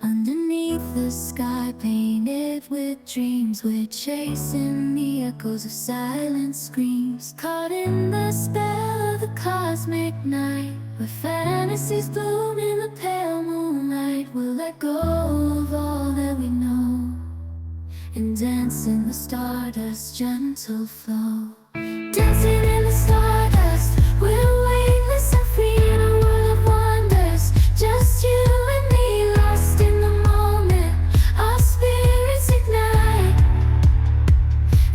Underneath the sky painted with dreams, we're chasing the echoes of silent screams. Caught in the spell of the cosmic night, where fantasies bloom in the pale moonlight. We'll let go of all that we know and dance in the stardust's gentle flow. Dancing in the stardust, we're weightless and free in a world of wonders. Just you and me, lost in the moment. Our spirits ignite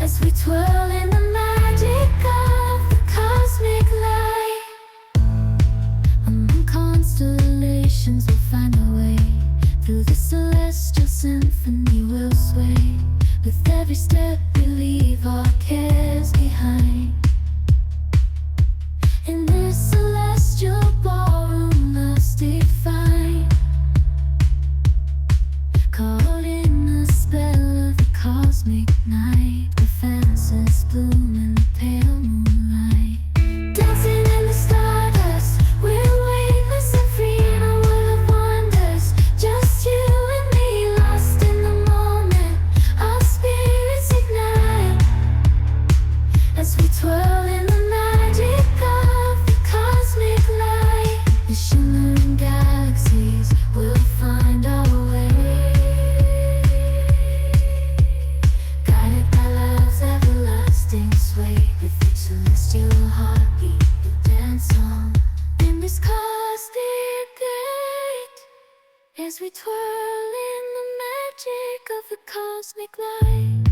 as we twirl in the magic of the cosmic light. Among constellations we'll find our way. Through the celestial symphony we'll sway. With every step we leave our cares behind. In this celestial ballroom, love's defined. Caught in the spell of the cosmic night, the fantasies bloom in the pale moonlight. Dancing in the stardust, we're weightless and free in a world of wonders. Just you and me, lost in the moment. Our spirits ignite as we twirl in the magic of the cosmic light. The shimmering galaxies will find our way, guided by love's everlasting sway. With each celestial heartbeat we'll dance on in this cosmic gate, as we twirl in the magic of the cosmic light.